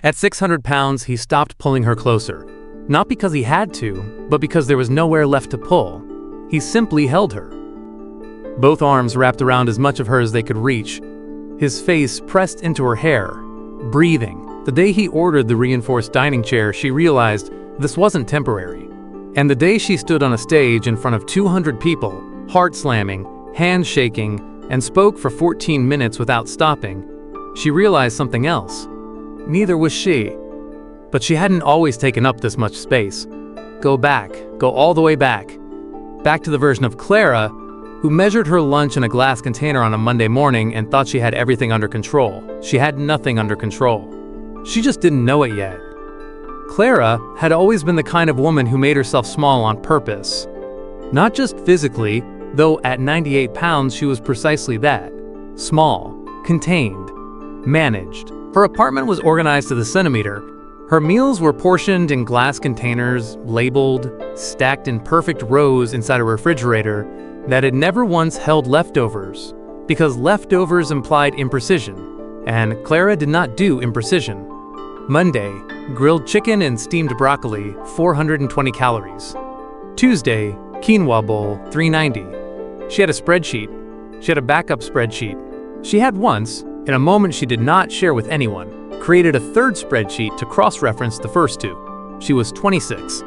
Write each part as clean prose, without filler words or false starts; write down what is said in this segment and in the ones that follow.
At 600 pounds, he stopped pulling her closer. Not because he had to, but because there was nowhere left to pull. He simply held her. Both arms wrapped around as much of her as they could reach. His face pressed into her hair, breathing. The day he ordered the reinforced dining chair, she realized this wasn't temporary. And the day she stood on a stage in front of 200 people, heart slamming, hands shaking, and spoke for 14 minutes without stopping, she realized something else. Neither was she. But she hadn't always taken up this much space. Go back, go all the way back. Back to the version of Clara, who measured her lunch in a glass container on a Monday morning and thought she had everything under control. She had nothing under control. She just didn't know it yet. Clara had always been the kind of woman who made herself small on purpose. Not just physically, though at 98 pounds she was precisely that. Small, contained, managed. Her apartment was organized to the centimeter. Her meals were portioned in glass containers, labeled, stacked in perfect rows inside a refrigerator that had never once held leftovers, because leftovers implied imprecision, and Clara did not do imprecision. Monday, grilled chicken and steamed broccoli, 420 calories. Tuesday, quinoa bowl, 390. She had a spreadsheet. She had a backup spreadsheet. She had once, in a moment she did not share with anyone, created a third spreadsheet to cross-reference the first two. She was 26.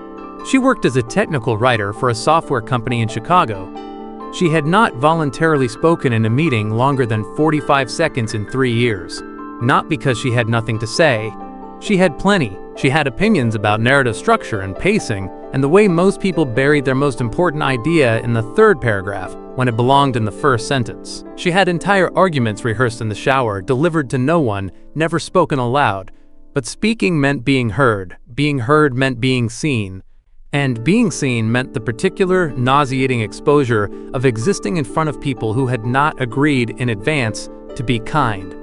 She worked as a technical writer for a software company in Chicago. She had not voluntarily spoken in a meeting longer than 45 seconds in 3 years. Not because she had nothing to say. She had plenty. She had opinions about narrative structure and pacing, and the way most people buried their most important idea in the third paragraph when it belonged in the first sentence. She had entire arguments rehearsed in the shower, delivered to no one, never spoken aloud. But speaking meant being heard meant being seen, and being seen meant the particular nauseating exposure of existing in front of people who had not agreed in advance to be kind.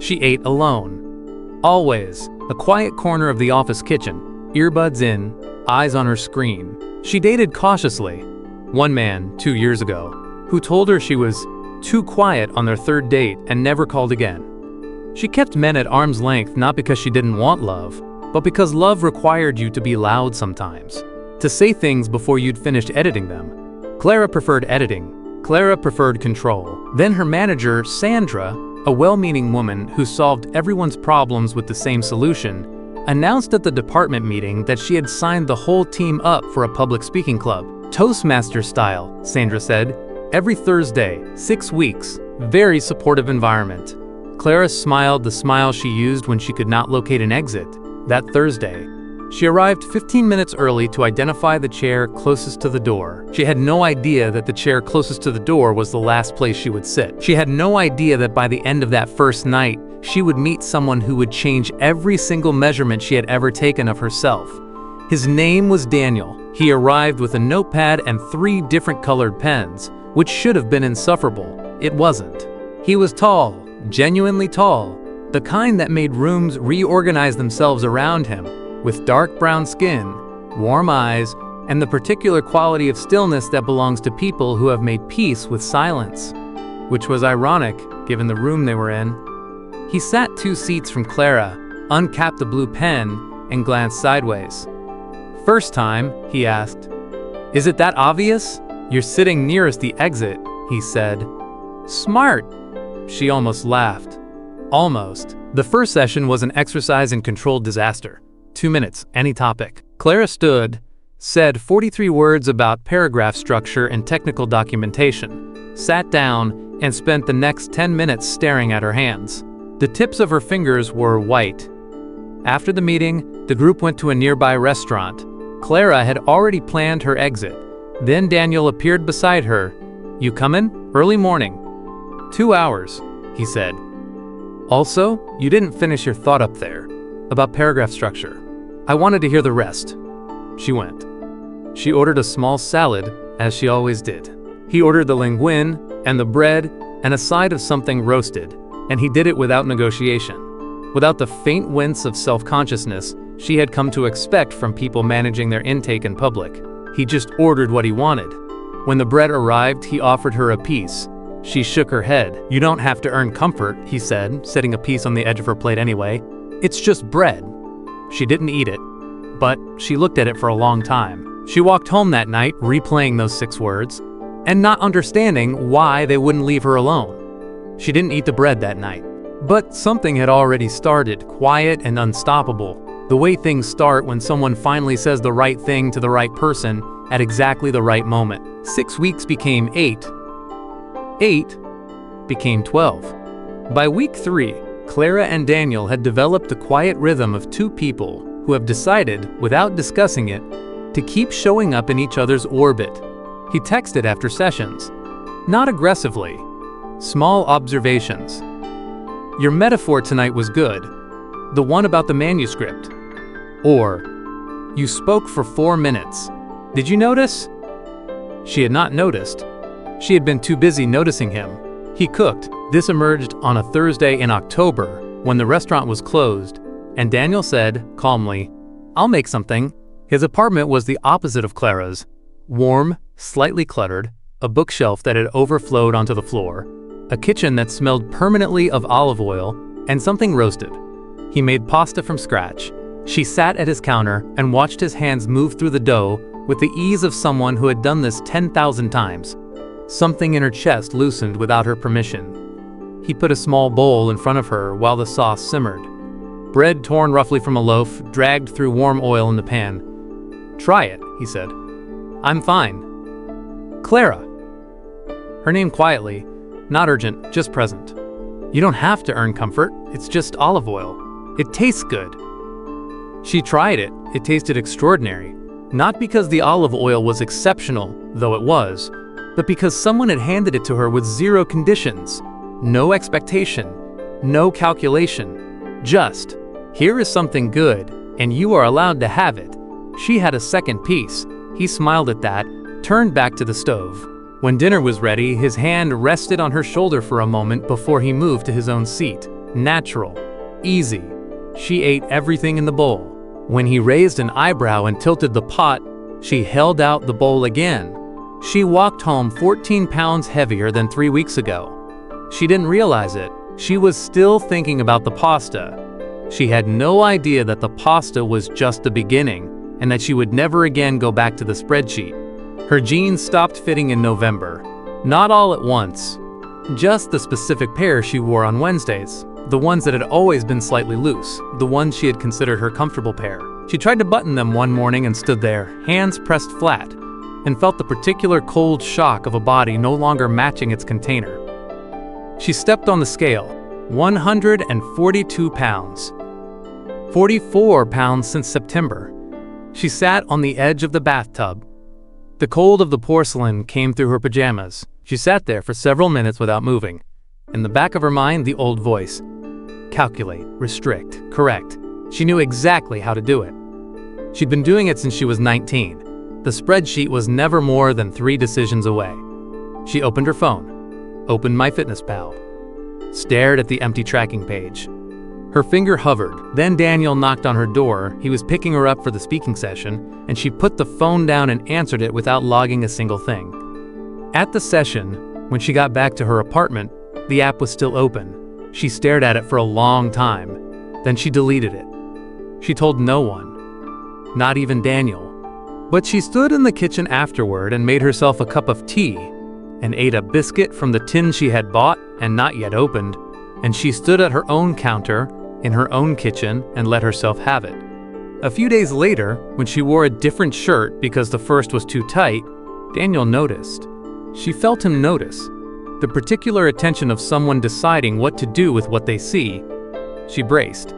She ate alone. Always. A quiet corner of the office kitchen, earbuds in, eyes on her screen. She dated cautiously. One man, 2 years ago, who told her she was too quiet on their third date and never called again. She kept men at arm's length not because she didn't want love, but because love required you to be loud sometimes, to say things before you'd finished editing them. Clara preferred editing. Clara preferred control. Then her manager, Sandra, a well-meaning woman who solved everyone's problems with the same solution, announced at the department meeting that she had signed the whole team up for a public speaking club. Toastmaster style, Sandra said. Every Thursday, 6 weeks. Very supportive environment. Clara smiled the smile she used when she could not locate an exit. That Thursday, she arrived 15 minutes early to identify the chair closest to the door. She had no idea that the chair closest to the door was the last place she would sit. She had no idea that by the end of that first night, she would meet someone who would change every single measurement she had ever taken of herself. His name was Daniel. He arrived with a notepad and 3 different colored pens, which should have been insufferable. It wasn't. He was tall, genuinely tall, the kind that made rooms reorganize themselves around him, with dark brown skin, warm eyes, and the particular quality of stillness that belongs to people who have made peace with silence. Which was ironic, given the room they were in. He sat 2 seats from Clara, uncapped the blue pen, and glanced sideways. "First time," he asked. "Is it that obvious? You're sitting nearest the exit," he said. "Smart." She almost laughed. Almost. The first session was an exercise in controlled disaster. 2 minutes, any topic. Clara stood, said 43 words about paragraph structure and technical documentation, sat down, and spent the next 10 minutes staring at her hands. The tips of her fingers were white. After the meeting, the group went to a nearby restaurant. Clara had already planned her exit. Then Daniel appeared beside her. "You comin'? Early morning." 2 hours, he said. "Also, you didn't finish your thought up there, about paragraph structure. I wanted to hear the rest." She went. She ordered a small salad, as she always did. He ordered the linguine, and the bread, and a side of something roasted, and he did it without negotiation, without the faint wince of self-consciousness she had come to expect from people managing their intake in public. He just ordered what he wanted. When the bread arrived, he offered her a piece. She shook her head. "You don't have to earn comfort," he said, setting a piece on the edge of her plate anyway. "It's just bread." She didn't eat it, but she looked at it for a long time. She walked home that night replaying those 6 words and not understanding why they wouldn't leave her alone. She didn't eat the bread that night. But something had already started, quiet and unstoppable. The way things start when someone finally says the right thing to the right person at exactly the right moment. 6 weeks became 8. 8 became 12. By week 3, Clara and Daniel had developed the quiet rhythm of 2 people who have decided, without discussing it, to keep showing up in each other's orbit. He texted after sessions. Not aggressively. Small observations. "Your metaphor tonight was good. The one about the manuscript." Or, "You spoke for 4 minutes. Did you notice?" She had not noticed. She had been too busy noticing him. He cooked. This emerged on a Thursday in October when the restaurant was closed, and Daniel said, calmly, "I'll make something." His apartment was the opposite of Clara's. Warm, slightly cluttered, a bookshelf that had overflowed onto the floor, a kitchen that smelled permanently of olive oil, and something roasted. He made pasta from scratch. She sat at his counter and watched his hands move through the dough with the ease of someone who had done this 10,000 times. Something in her chest loosened without her permission. He put a small bowl in front of her while the sauce simmered. Bread torn roughly from a loaf, dragged through warm oil in the pan. "Try it," he said. "I'm fine." "Clara." Her name quietly, not urgent, just present. "You don't have to earn comfort, it's just olive oil. It tastes good." She tried it. It tasted extraordinary. Not because the olive oil was exceptional, though it was, but because someone had handed it to her with 0 conditions. No expectation, no calculation. Just, "Here is something good, and you are allowed to have it." She had a second piece. He smiled at that, turned back to the stove. When dinner was ready, his hand rested on her shoulder for a moment before he moved to his own seat. Natural. Easy. She ate everything in the bowl. When he raised an eyebrow and tilted the pot, she held out the bowl again. She walked home 14 pounds heavier than 3 weeks ago. She didn't realize it. She was still thinking about the pasta. She had no idea that the pasta was just the beginning, and that she would never again go back to the spreadsheet. Her jeans stopped fitting in November. Not all at once. Just the specific pair she wore on Wednesdays. The ones that had always been slightly loose. The ones she had considered her comfortable pair. She tried to button them one morning and stood there, hands pressed flat, and felt the particular cold shock of a body no longer matching its container. She stepped on the scale. 142 pounds. 44 pounds since September. She sat on the edge of the bathtub. The cold of the porcelain came through her pajamas. She sat there for several minutes without moving. In the back of her mind, the old voice. Calculate, restrict, correct. She knew exactly how to do it. She'd been doing it since she was 19. The spreadsheet was never more than 3 decisions away. She opened her phone, opened MyFitnessPal, stared at the empty tracking page. Her finger hovered. Then Daniel knocked on her door. He was picking her up for the speaking session, and she put the phone down and answered it without logging a single thing. At the session, when she got back to her apartment, the app was still open. She stared at it for a long time. Then she deleted it. She told no one, not even Daniel. But she stood in the kitchen afterward and made herself a cup of tea, and ate a biscuit from the tin she had bought and not yet opened, and she stood at her own counter in her own kitchen and let herself have it. A few days later, when she wore a different shirt because the first was too tight, Daniel noticed. She felt him notice. The particular attention of someone deciding what to do with what they see. She braced.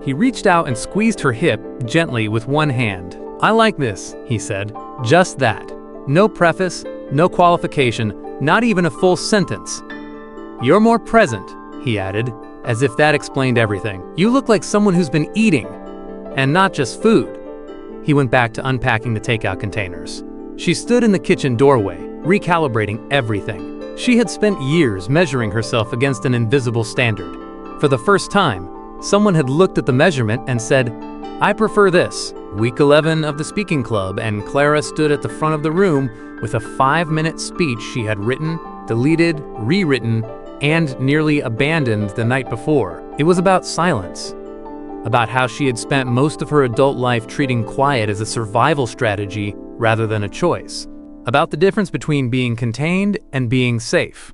He reached out and squeezed her hip gently with one hand. "I like this," he said. "Just that. No preface, no qualification, not even a full sentence. You're more present," he added, as if that explained everything. "You look like someone who's been eating, and not just food." He went back to unpacking the takeout containers. She stood in the kitchen doorway, recalibrating everything. She had spent years measuring herself against an invisible standard. For the first time, someone had looked at the measurement and said, "I prefer this." Week 11 of the speaking club, and Clara stood at the front of the room with a 5-minute speech she had written, deleted, rewritten, and nearly abandoned the night before. It was about silence. about how she had spent most of her adult life treating quiet as a survival strategy rather than a choice, about the difference between being contained and being safe,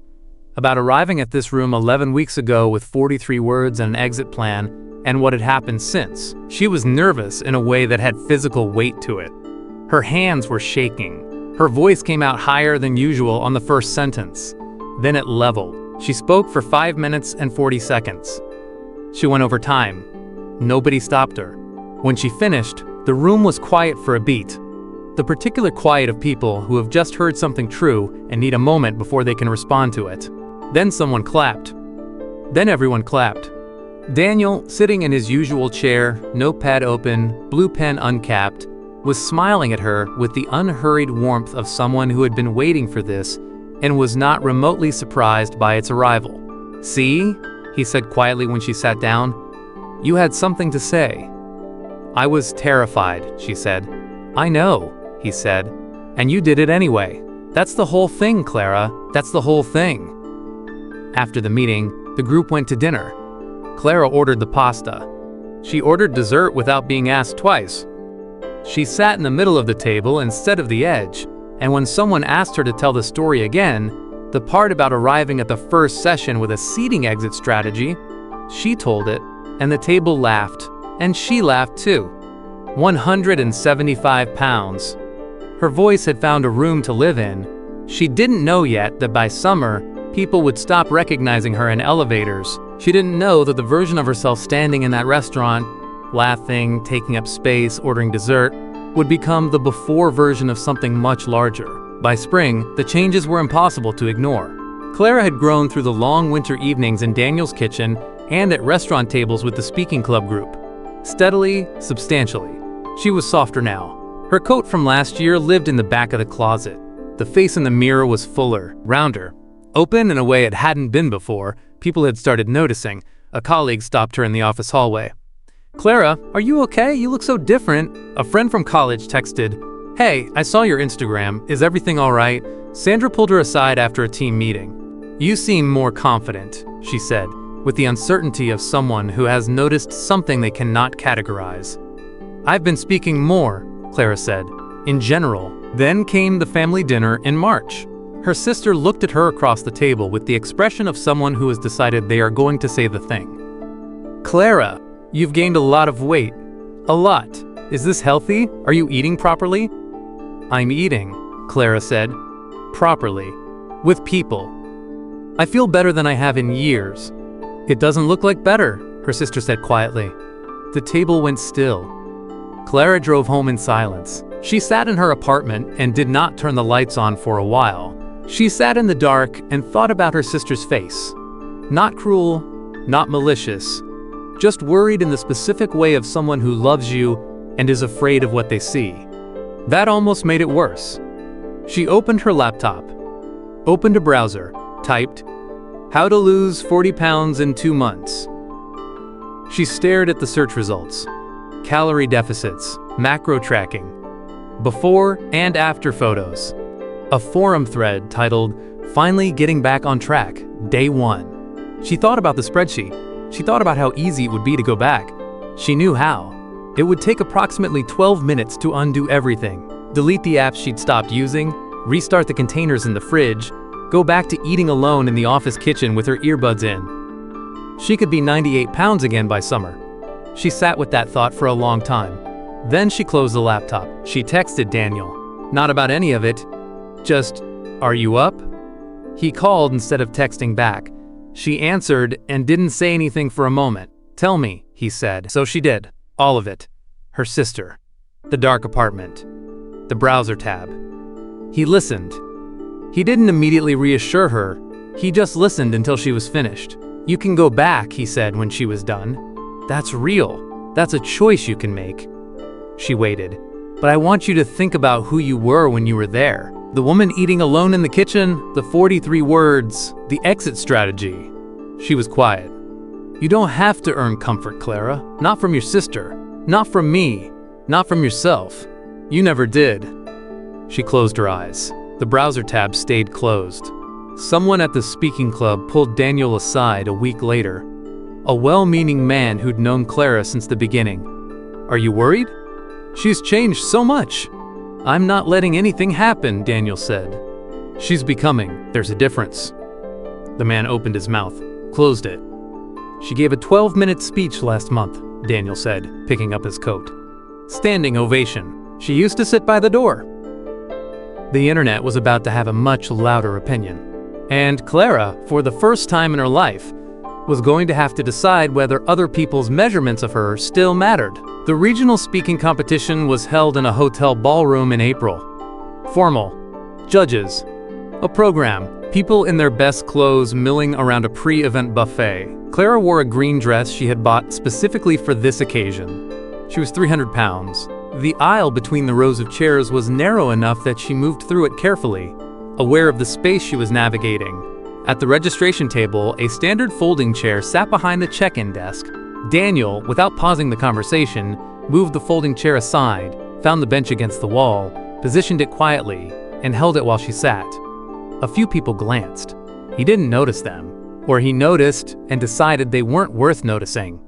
about arriving at this room 11 weeks ago with 43 words and an exit plan, and what had happened since. She was nervous in a way that had physical weight to it. Her hands were shaking. Her voice came out higher than usual on the first sentence. Then it leveled. She spoke for 5 minutes and 40 seconds. She went over time. Nobody stopped her. When she finished, the room was quiet for a beat. The particular quiet of people who have just heard something true and need a moment before they can respond to it. Then someone clapped. Then everyone clapped. Daniel, sitting in his usual chair, notepad open, blue pen uncapped, was smiling at her with the unhurried warmth of someone who had been waiting for this and was not remotely surprised by its arrival. "See?" he said quietly when she sat down. "You had something to say." "I was terrified," she said. "I know," he said. "And you did it anyway. That's the whole thing, Clara. That's the whole thing." After the meeting, the group went to dinner. Clara ordered the pasta. She ordered dessert without being asked twice. She sat in the middle of the table instead of the edge, and when someone asked her to tell the story again, the part about arriving at the first session with a seating exit strategy, she told it, and the table laughed, and she laughed too. 175 pounds. Her voice had found a room to live in. She didn't know yet that by summer, people would stop recognizing her in elevators. She didn't know that the version of herself standing in that restaurant, laughing, taking up space, ordering dessert, would become the before version of something much larger. By spring, the changes were impossible to ignore. Clara had grown through the long winter evenings in Daniel's kitchen and at restaurant tables with the speaking club group. Steadily, substantially. She was softer now. Her coat from last year lived in the back of the closet. The face in the mirror was fuller, rounder. Open in a way it hadn't been before, people had started noticing. A colleague stopped her in the office hallway. "Clara, are you okay? You look so different." A friend from college texted, "Hey, I saw your Instagram. Is everything all right?" Sandra pulled her aside after a team meeting. "You seem more confident," she said, with the uncertainty of someone who has noticed something they cannot categorize. "I've been speaking more," Clara said, "in general." Then came the family dinner in March. Her sister looked at her across the table with the expression of someone who has decided they are going to say the thing. "Clara, you've gained a lot of weight. A lot. Is this healthy? Are you eating properly?" "I'm eating," Clara said. "Properly. With people. I feel better than I have in years." "It doesn't look like better," her sister said quietly. The table went still. Clara drove home in silence. She sat in her apartment and did not turn the lights on for a while. She sat in the dark and thought about her sister's face. Not cruel, not malicious, just worried in the specific way of someone who loves you and is afraid of what they see. That almost made it worse. She opened her laptop, opened a browser, typed, "How to lose 40 pounds in 2 months." She stared at the search results. Calorie deficits, macro tracking, before and after photos. A forum thread titled, "Finally Getting Back on Track, Day 1. She thought about the spreadsheet. She thought about how easy it would be to go back. She knew how. It would take approximately 12 minutes to undo everything. Delete the apps she'd stopped using, restart the containers in the fridge, go back to eating alone in the office kitchen with her earbuds in. She could be 98 pounds again by summer. She sat with that thought for a long time. Then she closed the laptop. She texted Daniel. Not about any of it. Just, "Are you up?" He called instead of texting back. She answered and didn't say anything for a moment. "Tell me," he said. So she did. All of it. Her sister. The dark apartment. The browser tab. He listened. He didn't immediately reassure her. He just listened until she was finished. "You can go back," he said when she was done. "That's real. That's a choice you can make." She waited. "But I want you to think about who you were when you were there. The woman eating alone in the kitchen, the 43 words, the exit strategy." She was quiet. "You don't have to earn comfort, Clara. Not from your sister. Not from me. Not from yourself. You never did." She closed her eyes. The browser tab stayed closed. Someone at the speaking club pulled Daniel aside a week later. a well-meaning man who'd known Clara since the beginning. "Are you worried? She's changed so much." "I'm not letting anything happen," Daniel said. "She's becoming. There's a difference." The man opened his mouth, closed it. "She gave a 12-minute speech last month," Daniel said, picking up his coat. Standing ovation. "She used to sit by the door." The internet was about to have a much louder opinion. And Clara, for the first time in her life, was going to have to decide whether other people's measurements of her still mattered. The regional speaking competition was held in a hotel ballroom in April. Formal. Judges. A program. People in their best clothes milling around a pre-event buffet. Clara wore a green dress she had bought specifically for this occasion. She was 300 pounds. The aisle between the rows of chairs was narrow enough that she moved through it carefully, aware of the space she was navigating. At the registration table, a standard folding chair sat behind the check-in desk. Daniel, without pausing the conversation, moved the folding chair aside, found the bench against the wall, positioned it quietly, and held it while she sat. A few people glanced. He didn't notice them, or he noticed and decided they weren't worth noticing.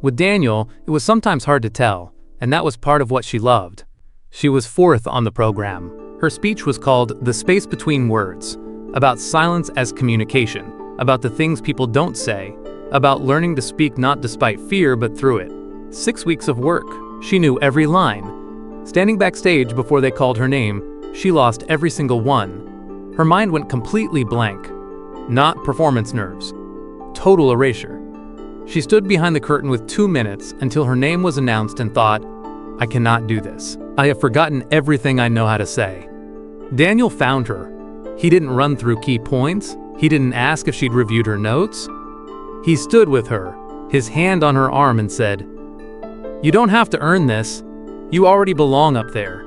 With Daniel, it was sometimes hard to tell, and that was part of what she loved. She was fourth on the program. Her speech was called "The Space Between Words," about silence as communication, about the things people don't say, about learning to speak not despite fear but through it. 6 weeks of work. She knew every line. Standing backstage before they called her name, she lost every single one. Her mind went completely blank. Not performance nerves. Total erasure. She stood behind the curtain with 2 minutes until her name was announced and thought, "I cannot do this. I have forgotten everything I know how to say." Daniel found her. He didn't run through key points. He didn't ask if she'd reviewed her notes. He stood with her, his hand on her arm, and said, "You don't have to earn this. You already belong up there."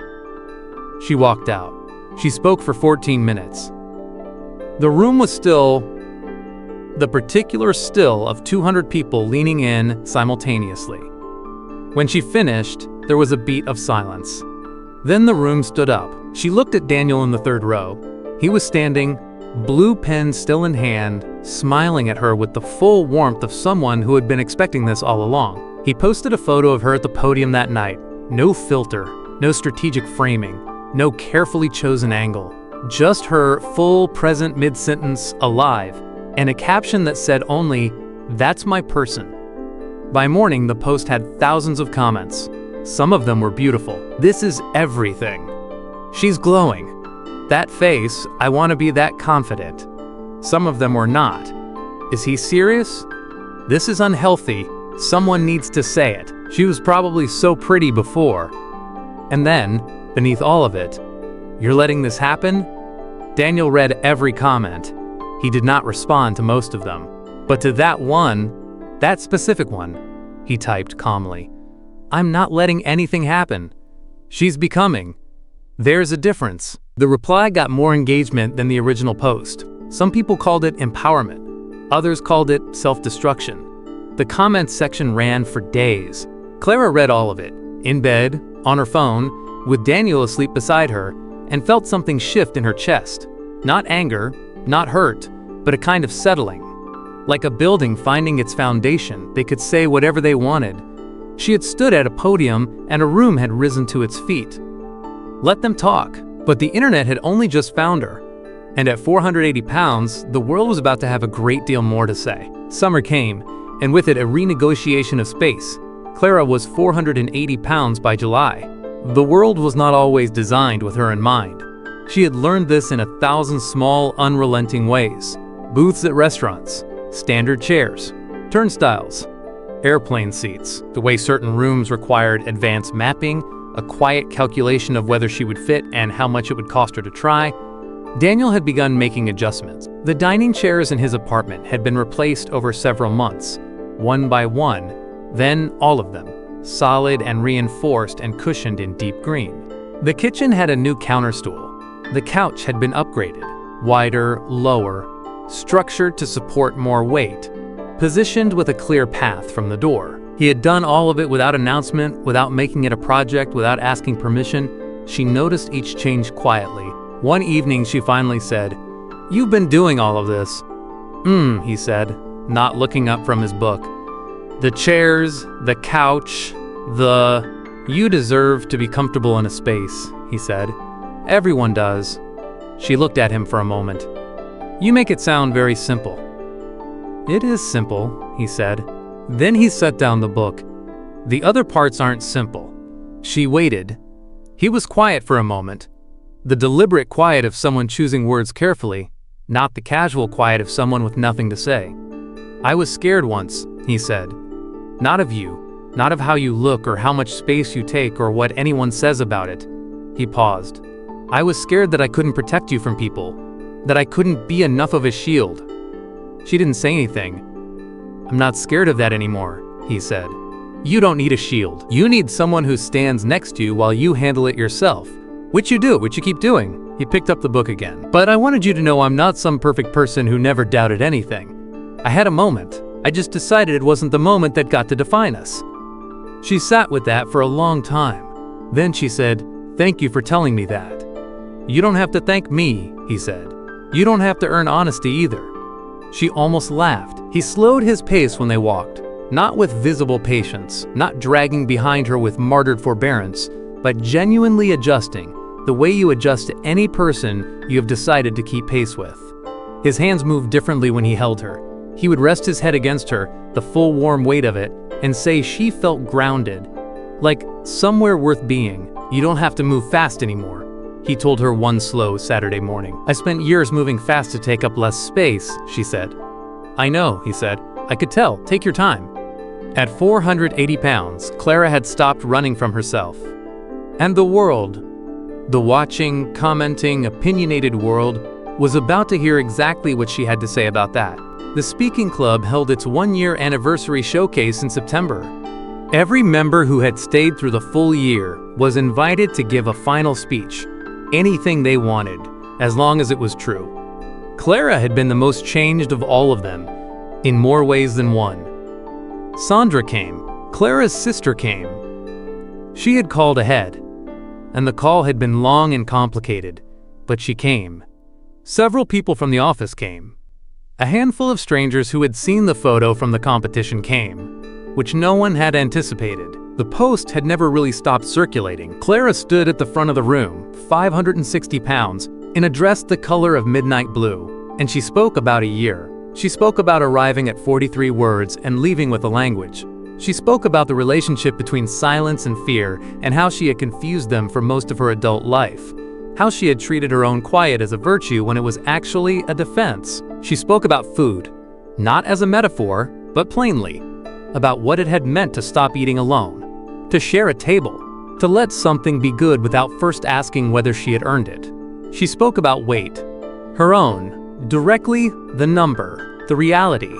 She walked out. She spoke for 14 minutes. The room was still, the particular still of 200 people leaning in simultaneously. When she finished, there was a beat of silence. Then the room stood up. She looked at Daniel in the third row. He was standing, blue pen still in hand, smiling at her with the full warmth of someone who had been expecting this all along. He posted a photo of her at the podium that night. No filter, no strategic framing, no carefully chosen angle. Just her, full, present mid-sentence, alive, and a caption that said only, "That's my person." By morning, the post had thousands of comments. Some of them were beautiful. "This is everything." "She's glowing." "That face, I want to be that confident." Some of them were not. "Is he serious?" "This is unhealthy. Someone needs to say it. She was probably so pretty before." And then, beneath all of it, "You're letting this happen?" Daniel read every comment. He did not respond to most of them. But to that one, that specific one, he typed calmly, "I'm not letting anything happen. She's becoming. There's a difference." The reply got more engagement than the original post. Some people called it empowerment. Others called it self-destruction. The comments section ran for days. Clara read all of it, in bed, on her phone, with Daniel asleep beside her, and felt something shift in her chest. Not anger, not hurt, but a kind of settling. Like a building finding its foundation, they could say whatever they wanted. She had stood at a podium and a room had risen to its feet. Let them talk. But the internet had only just found her. And at 480 pounds, the world was about to have a great deal more to say. Summer came, and with it a renegotiation of space. Clara was 480 pounds by July. The world was not always designed with her in mind. She had learned this in 1,000 small, unrelenting ways. Booths at restaurants, standard chairs, turnstiles, airplane seats, the way certain rooms required advanced mapping, a quiet calculation of whether she would fit and how much it would cost her to try. Daniel had begun making adjustments. The dining chairs in his apartment had been replaced over several months, one by one, then all of them, solid and reinforced and cushioned in deep green. The kitchen had a new counter stool. The couch had been upgraded, wider, lower, structured to support more weight, positioned with a clear path from the door. He had done all of it without announcement, without making it a project, without asking permission. She noticed each change quietly. One evening she finally said, "You've been doing all of this." He said, not looking up from his book. The chairs, the couch, You deserve to be comfortable in a space, he said. Everyone does. She looked at him for a moment. You make it sound very simple. It is simple, he said. Then he set down the book. The other parts aren't simple. She waited. He was quiet for a moment. The deliberate quiet of someone choosing words carefully, not the casual quiet of someone with nothing to say. I was scared once, he said. Not of you, not of how you look or how much space you take or what anyone says about it. He paused. I was scared that I couldn't protect you from people, that I couldn't be enough of a shield. She didn't say anything. I'm not scared of that anymore, he said. You don't need a shield. You need someone who stands next to you while you handle it yourself. Which you do, which you keep doing. He picked up the book again. But I wanted you to know I'm not some perfect person who never doubted anything. I had a moment. I just decided it wasn't the moment that got to define us. She sat with that for a long time. Then she said, thank you for telling me that. You don't have to thank me, he said. You don't have to earn honesty either. She almost laughed. He slowed his pace when they walked, not with visible patience, not dragging behind her with martyred forbearance, but genuinely adjusting, the way you adjust to any person you have decided to keep pace with. His hands moved differently when he held her. He would rest his head against her, the full warm weight of it, and say she felt grounded, like somewhere worth being. You don't have to move fast anymore, he told her one slow Saturday morning. I spent years moving fast to take up less space, she said. I know, he said. I could tell. Take your time. At 480 pounds, Clara had stopped running from herself. And the world, the watching, commenting, opinionated world, was about to hear exactly what she had to say about that. The speaking club held its one-year anniversary showcase in September. Every member who had stayed through the full year was invited to give a final speech, anything they wanted, as long as it was true. Clara had been the most changed of all of them, in more ways than one. Sandra came. Clara's sister came. She had called ahead, and the call had been long and complicated, but she came. Several people from the office came. A handful of strangers who had seen the photo from the competition came, which no one had anticipated. The post had never really stopped circulating. Clara stood at the front of the room, 560 pounds, in a dress the color of midnight blue, and she spoke about a year. She spoke about arriving at 43 words and leaving with a language. She spoke about the relationship between silence and fear and how she had confused them for most of her adult life. How she had treated her own quiet as a virtue when it was actually a defense. She spoke about food, not as a metaphor, but plainly, about what it had meant to stop eating alone, to share a table, to let something be good without first asking whether she had earned it. She spoke about weight, her own, directly the number, the reality,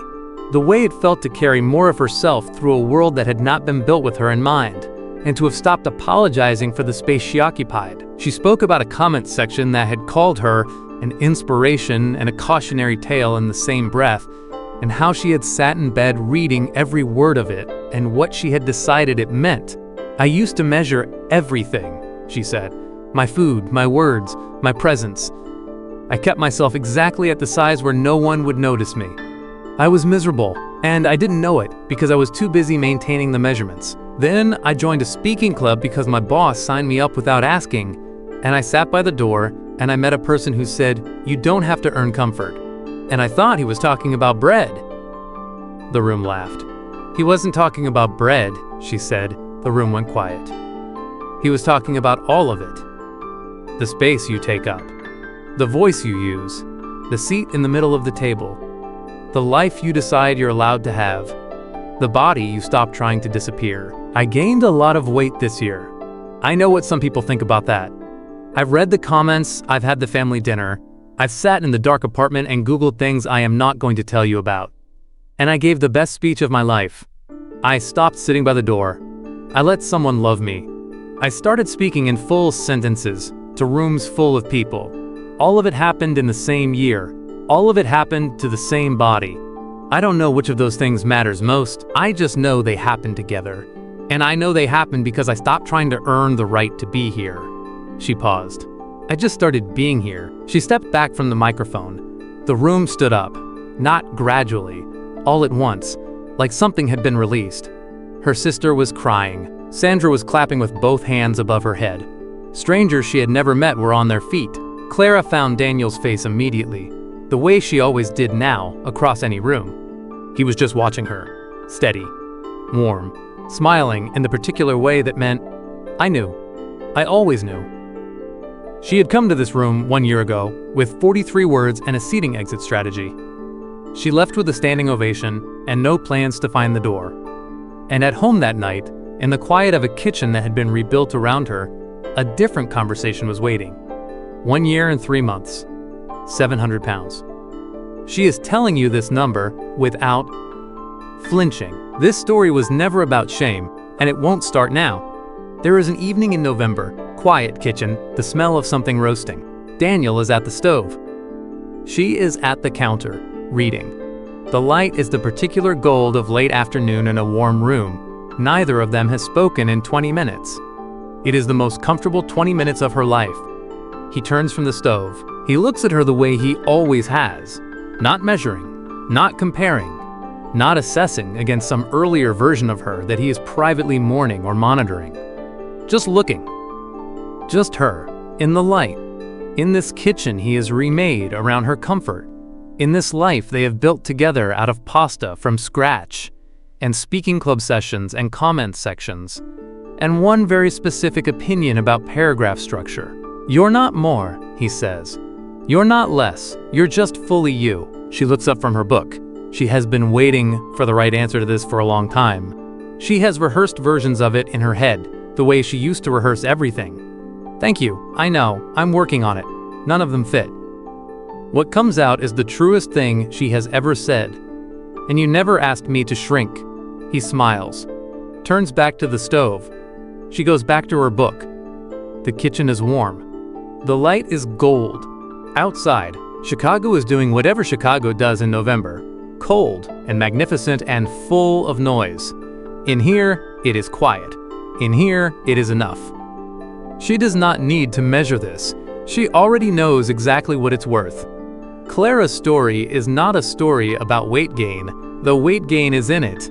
the way it felt to carry more of herself through a world that had not been built with her in mind, and to have stopped apologizing for the space she occupied. She spoke about a comment section that had called her an inspiration and a cautionary tale in the same breath, and how she had sat in bed reading every word of it and what she had decided it meant. I used to measure everything, she said. My food, my words, my presence. I kept myself exactly at the size where no one would notice me. I was miserable, and I didn't know it because I was too busy maintaining the measurements. Then I joined a speaking club because my boss signed me up without asking, and I sat by the door and I met a person who said, you don't have to earn comfort. And I thought he was talking about bread. The room laughed. He wasn't talking about bread, she said. The room went quiet. He was talking about all of it. The space you take up, the voice you use, the seat in the middle of the table, the life you decide you're allowed to have, the body you stop trying to disappear. I gained a lot of weight this year. I know what some people think about that. I've read the comments, I've had the family dinner, I've sat in the dark apartment and Googled things I am not going to tell you about. And I gave the best speech of my life. I stopped sitting by the door. I let someone love me. I started speaking in full sentences to rooms full of people. All of it happened in the same year. All of it happened to the same body. I don't know which of those things matters most. I just know they happened together. And I know they happened because I stopped trying to earn the right to be here. She paused. I just started being here. She stepped back from the microphone. The room stood up. Not gradually, all at once, like something had been released. Her sister was crying. Sandra was clapping with both hands above her head. Strangers she had never met were on their feet. Clara found Daniel's face immediately, the way she always did now, across any room. He was just watching her, steady, warm, smiling in the particular way that meant, I knew. I always knew. She had come to this room 1 year ago with 43 words and a seating exit strategy. She left with a standing ovation and no plans to find the door. And at home that night, in the quiet of a kitchen that had been rebuilt around her, a different conversation was waiting. 1 year and 3 months, 700 pounds. She is telling you this number without flinching. This story was never about shame, and it won't start now. There is an evening in November, quiet kitchen, the smell of something roasting. Daniel is at the stove. She is at the counter, reading. The light is the particular gold of late afternoon in a warm room. Neither of them has spoken in 20 minutes. It is the most comfortable 20 minutes of her life. He turns from the stove. He looks at her the way he always has. Not measuring, not comparing, not assessing against some earlier version of her that he is privately mourning or monitoring. Just looking. Just her, in the light. In this kitchen he has remade around her comfort. In this life they have built together out of pasta from scratch, and speaking club sessions and comment sections, and one very specific opinion about paragraph structure. You're not more, he says. You're not less. You're just fully you. She looks up from her book. She has been waiting for the right answer to this for a long time. She has rehearsed versions of it in her head, the way she used to rehearse everything. Thank you, I know, I'm working on it. None of them fit. What comes out is the truest thing she has ever said. And you never asked me to shrink. He smiles, turns back to the stove. She goes back to her book. The kitchen is warm. The light is gold. Outside, Chicago is doing whatever Chicago does in November. Cold and magnificent and full of noise. In here, it is quiet. In here, it is enough. She does not need to measure this. She already knows exactly what it's worth. Clara's story is not a story about weight gain, though weight gain is in it.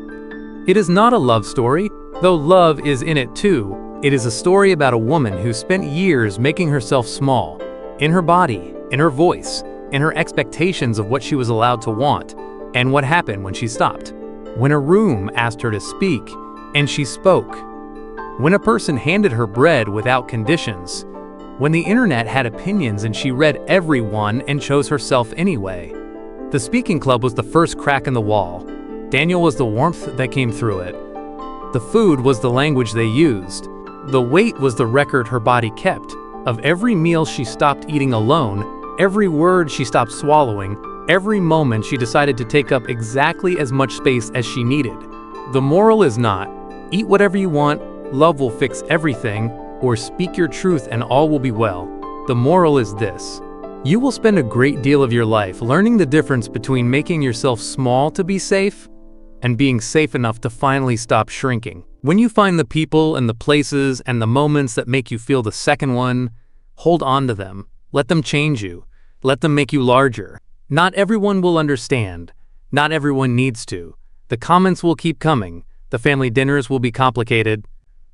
It is not a love story, though love is in it too. It is a story about a woman who spent years making herself small, in her body, in her voice, in her expectations of what she was allowed to want, and what happened when she stopped. When a room asked her to speak, and she spoke. When a person handed her bread without conditions. When the internet had opinions and she read every one and chose herself anyway. The speaking club was the first crack in the wall. Daniel was the warmth that came through it. The food was the language they used. The weight was the record her body kept. Of every meal she stopped eating alone, every word she stopped swallowing, every moment she decided to take up exactly as much space as she needed. The moral is not, eat whatever you want, love will fix everything, or speak your truth and all will be well. The moral is this. You will spend a great deal of your life learning the difference between making yourself small to be safe and being safe enough to finally stop shrinking. When you find the people and the places and the moments that make you feel the second one, hold on to them. Let them change you. Let them make you larger. Not everyone will understand. Not everyone needs to. The comments will keep coming. The family dinners will be complicated.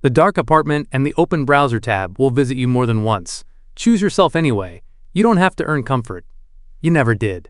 The dark apartment and the open browser tab will visit you more than once. Choose yourself anyway. You don't have to earn comfort. You never did.